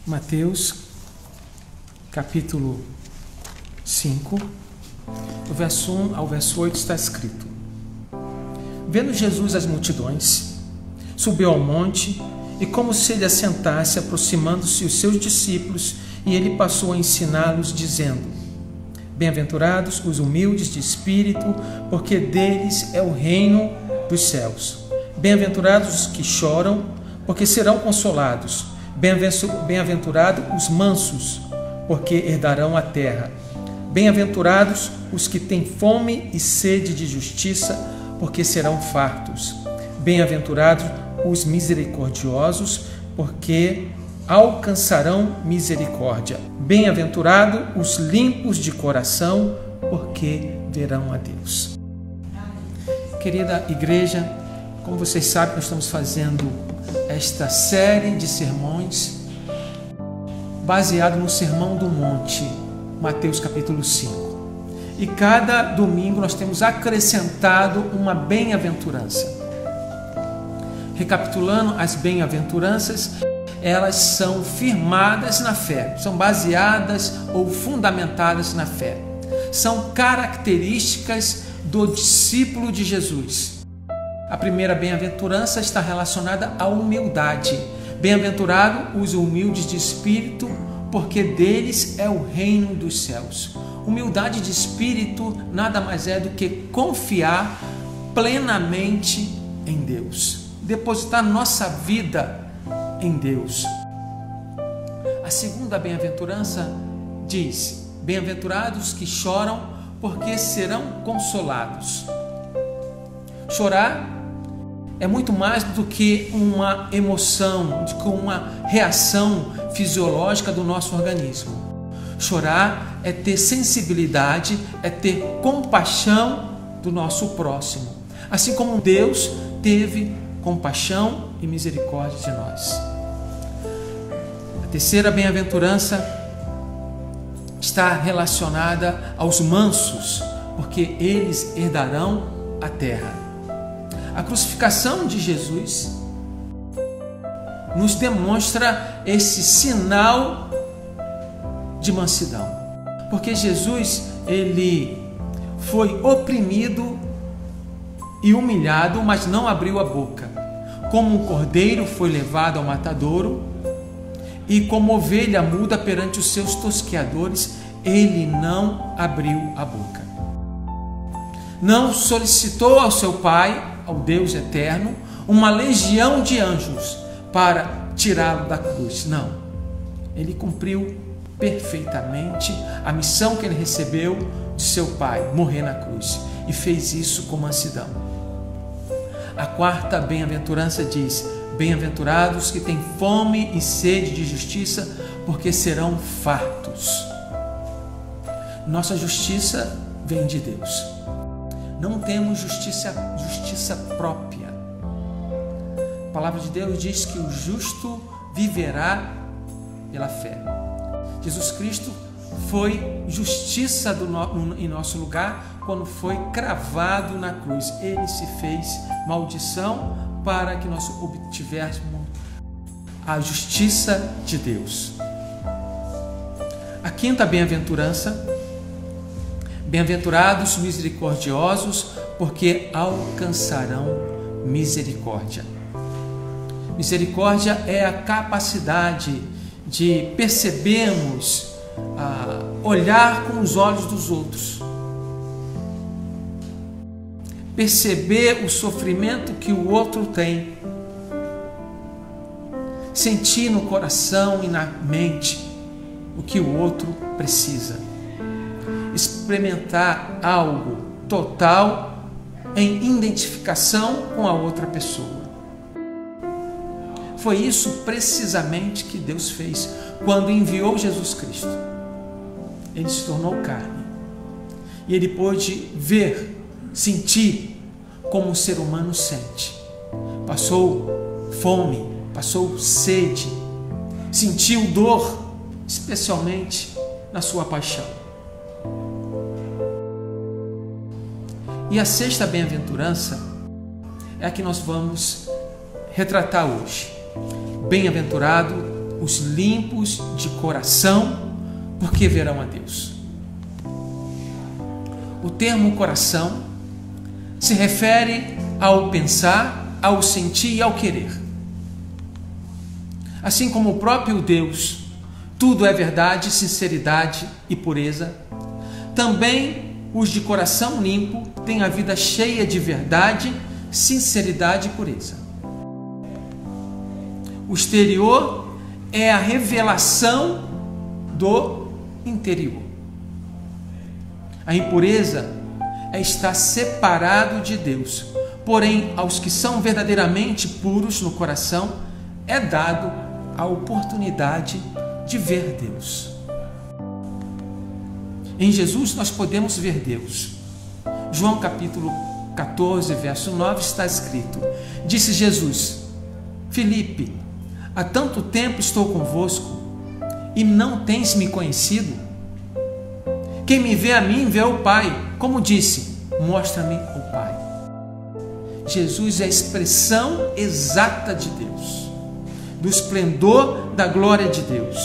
Mateus, capítulo 5, do verso 1 ao verso 8 está escrito: Vendo Jesus as multidões, subiu ao monte, e como se ele assentasse, aproximando-se os seus discípulos, e ele passou a ensiná-los, dizendo: Bem-aventurados os humildes de espírito, porque deles é o reino dos céus. Bem-aventurados os que choram, porque serão consolados. Bem-aventurados os mansos, porque herdarão a terra. Bem-aventurados os que têm fome e sede de justiça, porque serão fartos. Bem-aventurados os misericordiosos, porque alcançarão misericórdia. Bem-aventurados os limpos de coração, porque verão a Deus. Querida igreja, como vocês sabem, nós estamos fazendo esta série de sermões baseado no Sermão do Monte, Mateus capítulo 5. E cada domingo nós temos acrescentado uma bem-aventurança. Recapitulando, as bem-aventuranças, elas são firmadas na fé, são baseadas ou fundamentadas na fé. São características do discípulo de Jesus. A primeira bem-aventurança está relacionada à humildade. Bem-aventurados os humildes de espírito, porque deles é o reino dos céus. Humildade de espírito nada mais é do que confiar plenamente em Deus. Depositar nossa vida em Deus. A segunda bem-aventurança diz: Bem-aventurados que choram, porque serão consolados. Chorar é muito mais do que uma emoção, do que uma reação fisiológica do nosso organismo. Chorar é ter sensibilidade, é ter compaixão do nosso próximo, assim como Deus teve compaixão e misericórdia de nós. A terceira bem-aventurança está relacionada aos mansos, porque eles herdarão a terra. A crucificação de Jesus nos demonstra esse sinal de mansidão, porque Jesus, ele foi oprimido e humilhado, mas não abriu a boca. Como um cordeiro foi levado ao matadouro, e como ovelha muda perante os seus tosqueadores, ele não abriu a boca. Não solicitou ao seu Pai, ao Deus eterno, uma legião de anjos para tirá-lo da cruz. Não. Ele cumpriu perfeitamente a missão que ele recebeu de seu Pai, morrer na cruz, e fez isso com mansidão. A quarta bem-aventurança diz: Bem-aventurados que têm fome e sede de justiça, porque serão fartos. Nossa justiça vem de Deus. Não temos justiça própria. A palavra de Deus diz que o justo viverá pela fé. Jesus Cristo foi justiça em nosso lugar quando foi cravado na cruz. Ele se fez maldição para que nós obtivéssemos a justiça de Deus. A quinta bem-aventurança: Bem-aventurados misericordiosos, porque alcançarão misericórdia. Misericórdia é a capacidade de percebermos, olhar com os olhos dos outros, perceber o sofrimento que o outro tem, sentir no coração e na mente o que o outro precisa, experimentar algo total em identificação com a outra pessoa. Foi isso precisamente que Deus fez quando enviou Jesus Cristo. Ele se tornou carne e ele pôde ver, sentir como o ser humano sente. Passou fome, passou sede, sentiu dor, especialmente na sua paixão. E a sexta bem-aventurança é a que nós vamos retratar hoje. Bem-aventurado os limpos de coração, porque verão a Deus. O termo coração se refere ao pensar, ao sentir e ao querer. Assim como o próprio Deus, tudo é verdade, sinceridade e pureza, também os de coração limpo têm a vida cheia de verdade, sinceridade e pureza. O exterior é a revelação do interior. A impureza é estar separado de Deus. Porém, aos que são verdadeiramente puros no coração, é dado a oportunidade de ver Deus. Em Jesus nós podemos ver Deus. João capítulo 14, verso 9 está escrito: disse Jesus: Filipe, há tanto tempo estou convosco e não tens me conhecido? Quem me vê a mim, vê o Pai. Como disse, mostra-me o Pai. Jesus é a expressão exata de Deus, do esplendor da glória de Deus.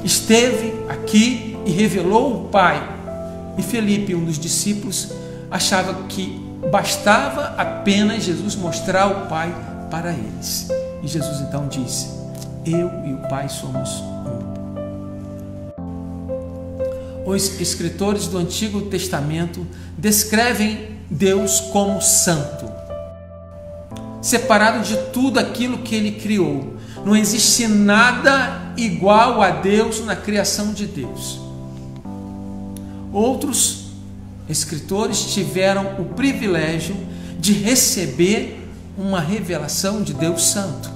Esteve aqui e revelou o Pai. E Filipe, um dos discípulos, achava que bastava apenas Jesus mostrar o Pai para eles. E Jesus então disse: eu e o Pai somos um. Os escritores do Antigo Testamento descrevem Deus como santo, separado de tudo aquilo que Ele criou. Não existe nada igual a Deus na criação de Deus. Outros escritores tiveram o privilégio de receber uma revelação de Deus Santo.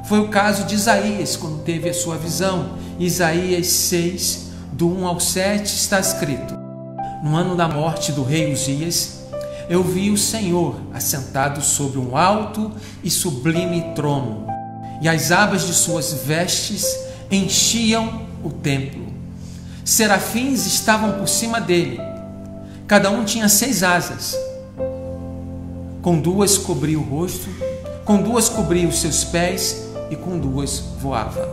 Foi o caso de Isaías, quando teve a sua visão. Isaías 6, do 1 ao 7, está escrito: no ano da morte do rei Uzias, eu vi o Senhor assentado sobre um alto e sublime trono, e as abas de suas vestes enchiam o templo. Serafins estavam por cima dele, cada um tinha 6 asas. Com 2 cobria o rosto, com 2 cobria os seus pés, e com 2 voava.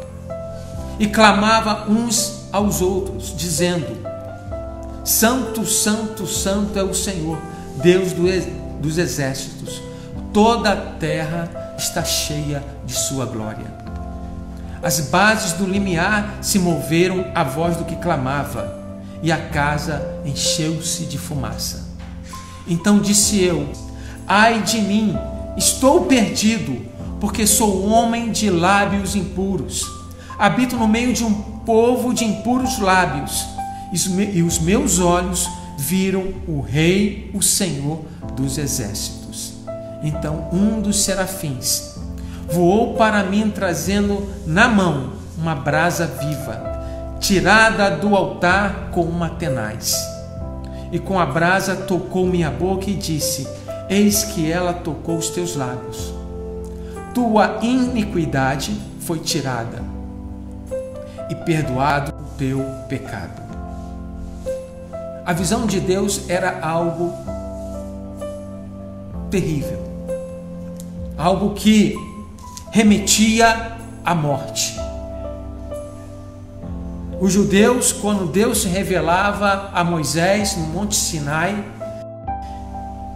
E clamava uns aos outros, dizendo: Santo, Santo, Santo é o Senhor, Deus dos exércitos. Toda a terra está cheia de sua glória. As bases do limiar se moveram à voz do que clamava, e a casa encheu-se de fumaça. Então disse eu: ai de mim, estou perdido, porque sou homem de lábios impuros. Habito no meio de um povo de impuros lábios, e os meus olhos viram o Rei, o Senhor dos exércitos. Então um dos serafins voou para mim, trazendo na mão uma brasa viva, tirada do altar com uma tenaz. E com a brasa tocou minha boca e disse: eis que ela tocou os teus lábios. Tua iniquidade foi tirada, e perdoado o teu pecado. A visão de Deus era algo terrível, algo que remetia à morte. Os judeus, quando Deus se revelava a Moisés no Monte Sinai,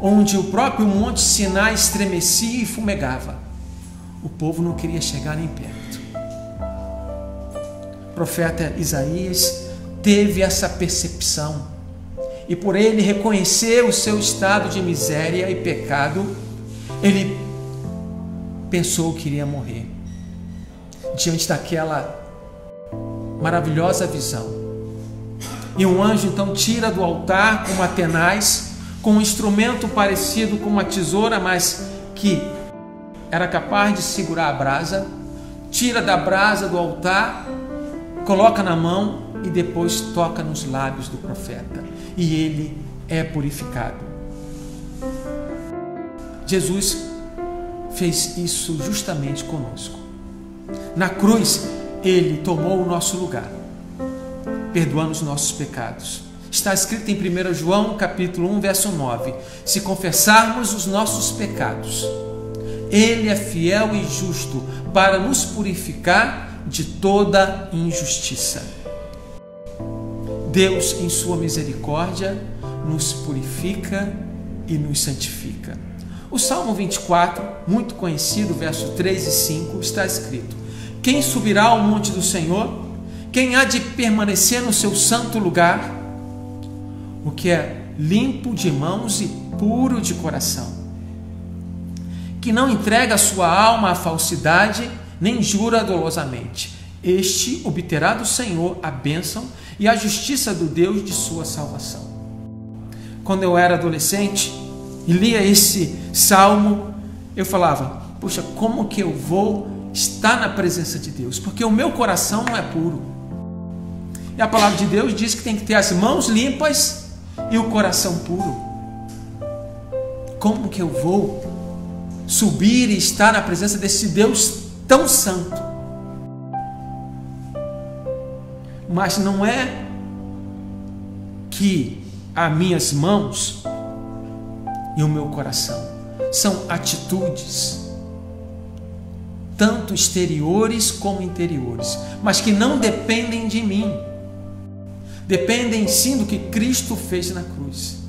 onde o próprio Monte Sinai estremecia e fumegava, o povo não queria chegar nem perto. O profeta Isaías teve essa percepção, e por ele reconhecer o seu estado de miséria e pecado, ele pensou que iria morrer. Diante daquela maravilhosa visão, e um anjo então tira do altar com uma tenaz, com um instrumento parecido com uma tesoura, mas que era capaz de segurar a brasa, tira da brasa do altar, coloca na mão e depois toca nos lábios do profeta, e ele é purificado. Jesus fez isso justamente conosco. Na cruz, ele tomou o nosso lugar, perdoando os nossos pecados. Está escrito em 1 João capítulo 1, verso 9: se confessarmos os nossos pecados, ele é fiel e justo para nos purificar de toda injustiça. Deus, em sua misericórdia, nos purifica e nos santifica. O Salmo 24, muito conhecido, versos 3 e 5, está escrito: quem subirá ao monte do Senhor? Quem há de permanecer no seu santo lugar? O que é limpo de mãos e puro de coração, que não entrega a sua alma à falsidade, nem jura dolosamente. Este obterá do Senhor a bênção e a justiça do Deus de sua salvação. Quando eu era adolescente e lia esse salmo, eu falava: puxa, como que eu vou estar na presença de Deus? Porque o meu coração não é puro. E a palavra de Deus diz que tem que ter as mãos limpas e o coração puro. Como que eu vou subir e estar na presença desse Deus tão santo? Mas não é que as minhas mãos e o meu coração são atitudes, tanto exteriores como interiores, mas que não dependem de mim. Dependem sim do que Cristo fez na cruz.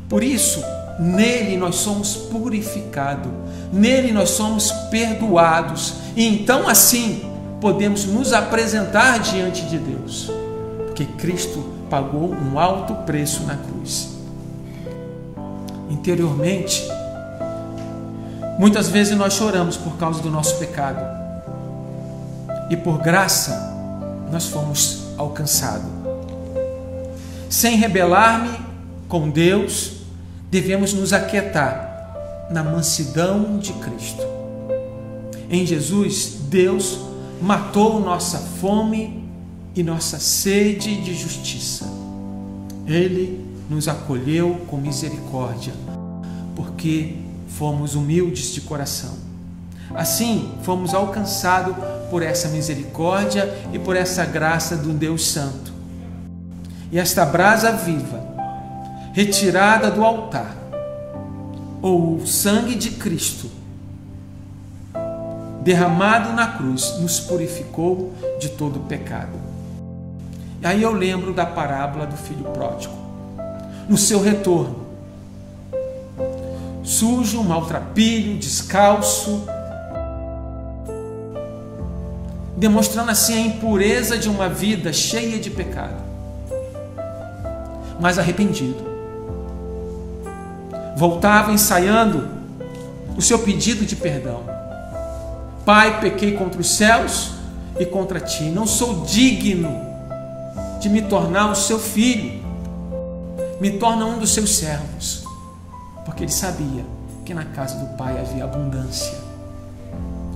Por isso, nele nós somos purificados, nele nós somos perdoados, e então assim podemos nos apresentar diante de Deus, porque Cristo pagou um alto preço na cruz. Interiormente, muitas vezes nós choramos por causa do nosso pecado, e por graça nós fomos alcançados. Sem rebelar-me com Deus, devemos nos aquietar na mansidão de Cristo. Em Jesus, Deus matou nossa fome e nossa sede de justiça. Ele nos acolheu com misericórdia, porque fomos humildes de coração. Assim, fomos alcançados por essa misericórdia e por essa graça do Deus Santo. E esta brasa viva, retirada do altar, ou o sangue de Cristo, derramado na cruz, nos purificou de todo o pecado. E aí eu lembro da parábola do filho pródigo. No seu retorno, sujo, maltrapilho, descalço, demonstrando assim a impureza de uma vida cheia de pecado, mas arrependido. Voltava ensaiando o seu pedido de perdão. Pai, pequei contra os céus e contra ti. Não sou digno de me tornar o seu filho. Me torna um dos seus servos. Porque ele sabia que na casa do Pai havia abundância,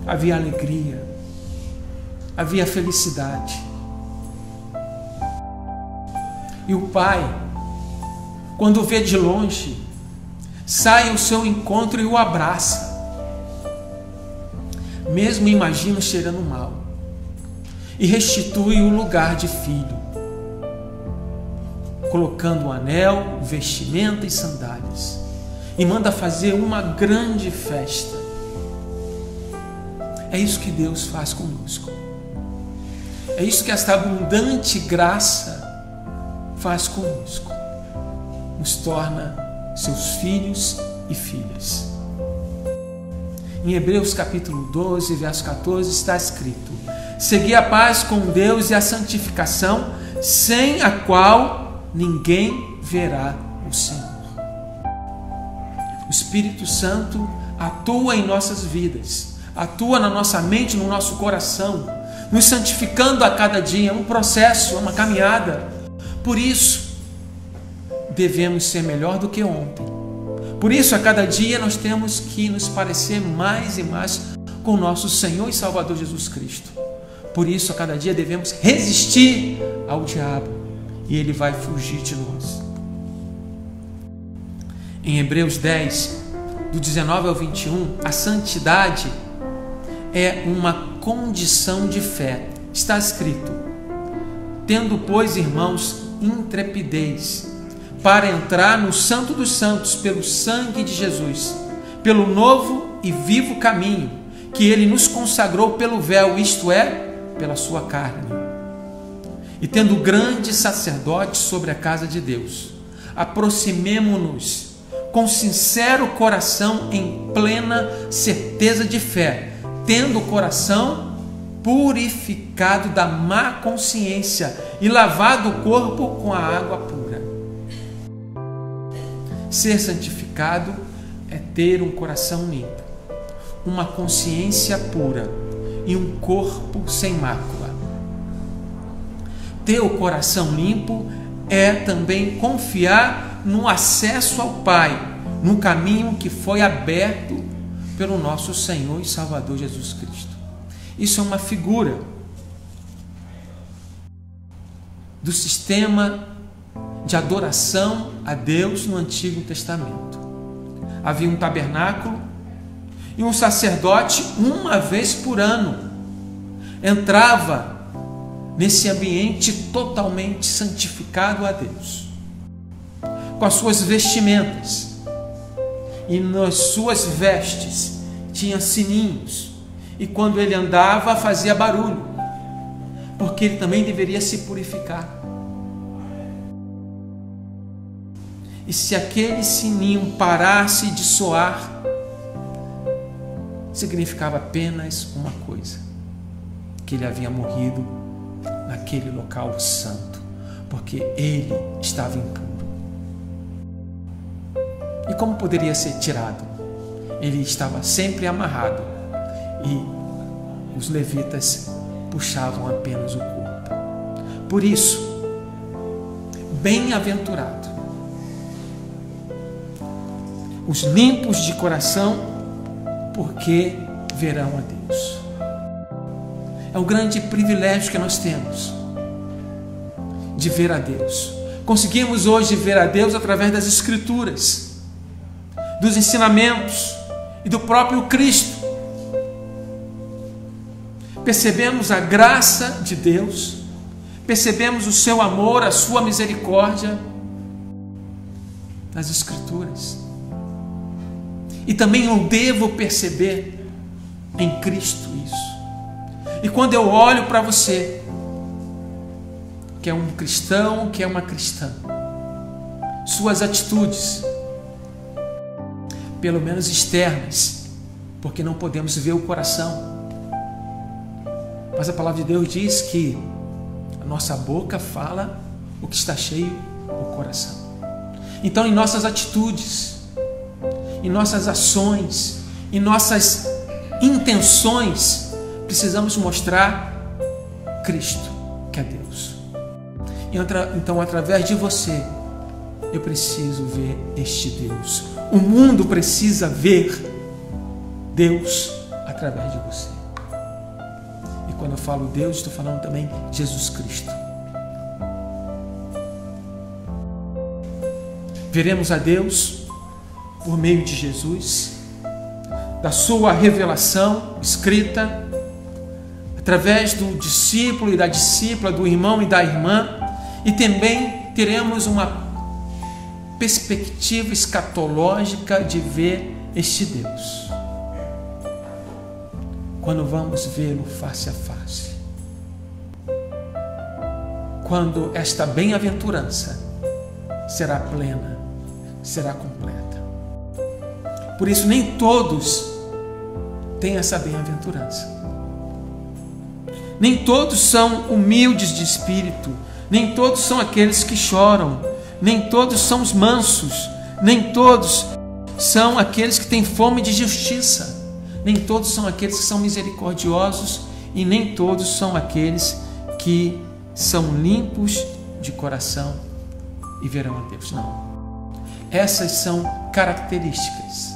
havia alegria, havia felicidade. E o Pai, quando o vê de longe, sai ao seu encontro e o abraça. Mesmo imagino cheirando mal, e restitui o lugar de filho, colocando um anel, vestimenta e sandálias, e manda fazer uma grande festa. É isso que Deus faz conosco. É isso que esta abundante graça faz conosco. Nos torna seus filhos e filhas. Em Hebreus capítulo 12, verso 14, está escrito: segui a paz com Deus e a santificação, sem a qual ninguém verá o Senhor. O Espírito Santo atua em nossas vidas, atua na nossa mente, no nosso coração, nos santificando a cada dia. É um processo, é uma caminhada. Por isso, devemos ser melhor do que ontem. Por isso, a cada dia nós temos que nos parecer mais e mais com o nosso Senhor e Salvador Jesus Cristo. Por isso, a cada dia devemos resistir ao diabo e ele vai fugir de nós. Em Hebreus 10, do 19 ao 21, a santidade é uma condição de fé. Está escrito: tendo, pois, irmãos, intrepidez para entrar no Santo dos Santos pelo sangue de Jesus, pelo novo e vivo caminho que ele nos consagrou pelo véu, isto é, pela sua carne. E tendo grande sacerdote sobre a casa de Deus, aproximemo-nos com sincero coração, em plena certeza de fé, tendo o coração purificado da má consciência e lavado o corpo com a água pura. Ser santificado é ter um coração limpo, uma consciência pura e um corpo sem mácula. Ter o coração limpo é também confiar no acesso ao Pai, no caminho que foi aberto pelo nosso Senhor e Salvador Jesus Cristo. Isso é uma figura do sistema de adoração a Deus no Antigo Testamento. Havia um tabernáculo e um sacerdote, uma vez por ano, entrava nesse ambiente totalmente santificado a Deus, com as suas vestimentas, e nas suas vestes tinha sininhos, e quando ele andava fazia barulho, porque ele também deveria se purificar. E se aquele sininho parasse de soar, significava apenas uma coisa: que ele havia morrido naquele local santo, porque ele estava impuro. E como poderia ser tirado? Ele estava sempre amarrado e os levitas puxavam apenas o corpo. Por isso, bem-aventurado os limpos de coração, porque verão a Deus. É um grande privilégio que nós temos de ver a Deus. Conseguimos hoje ver a Deus através das Escrituras, dos ensinamentos e do próprio Cristo. Percebemos a graça de Deus, percebemos o seu amor, a sua misericórdia nas Escrituras. E também eu devo perceber em Cristo isso. E quando eu olho para você, que é um cristão, que é uma cristã, suas atitudes, pelo menos externas, porque não podemos ver o coração, mas a palavra de Deus diz que a nossa boca fala o que está cheio o coração. Então, em nossas atitudes, em nossas ações, em nossas intenções, precisamos mostrar Cristo, que é Deus. Então, através de você, eu preciso ver este Deus. O mundo precisa ver Deus através de você. E quando eu falo Deus, estou falando também Jesus Cristo. Veremos a Deus por meio de Jesus, da sua revelação escrita, através do discípulo e da discípula, do irmão e da irmã, e também teremos uma perspectiva escatológica de ver este Deus, quando vamos vê-lo face a face, quando esta bem-aventurança será plena, será completa. Por isso, nem todos têm essa bem-aventurança. Nem todos são humildes de espírito, nem todos são aqueles que choram, nem todos são os mansos, nem todos são aqueles que têm fome de justiça, nem todos são aqueles que são misericordiosos, e nem todos são aqueles que são limpos de coração e verão a Deus. Não. Essas são características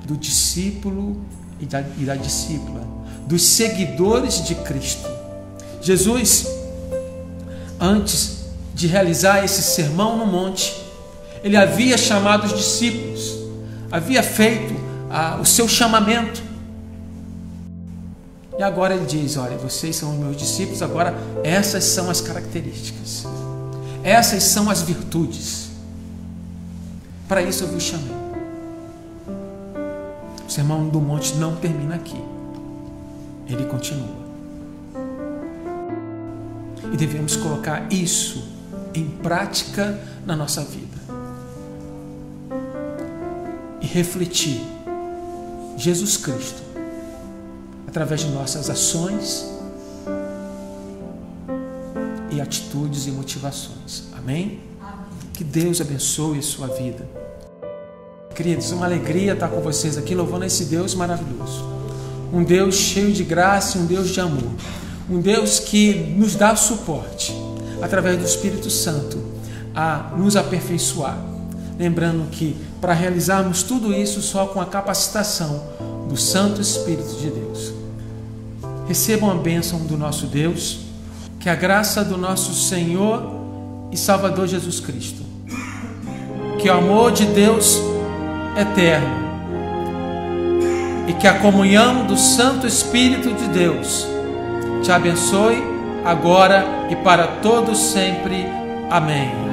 do discípulo e da discípula, dos seguidores de Cristo. Jesus, antes de realizar esse sermão no monte, ele havia chamado os discípulos, havia feito o seu chamamento, e agora ele diz: olha, vocês são os meus discípulos, agora essas são as características, essas são as virtudes, para isso eu vos chamei. O sermão do monte não termina aqui, ele continua. e devemos colocar isso em prática na nossa vida e refletir Jesus Cristo através de nossas ações e atitudes e motivações. Amém? Que Deus abençoe a sua vida. Queridos, uma alegria estar com vocês aqui louvando esse Deus maravilhoso. Um Deus cheio de graça, um Deus de amor. Um Deus que nos dá suporte através do Espírito Santo a nos aperfeiçoar. Lembrando que para realizarmos tudo isso só com a capacitação do Santo Espírito de Deus. Recebam a bênção do nosso Deus, que a graça do nosso Senhor e Salvador Jesus Cristo, que o amor de Deus eterno e que a comunhão do Santo Espírito de Deus te abençoe agora e para todos sempre. Amém.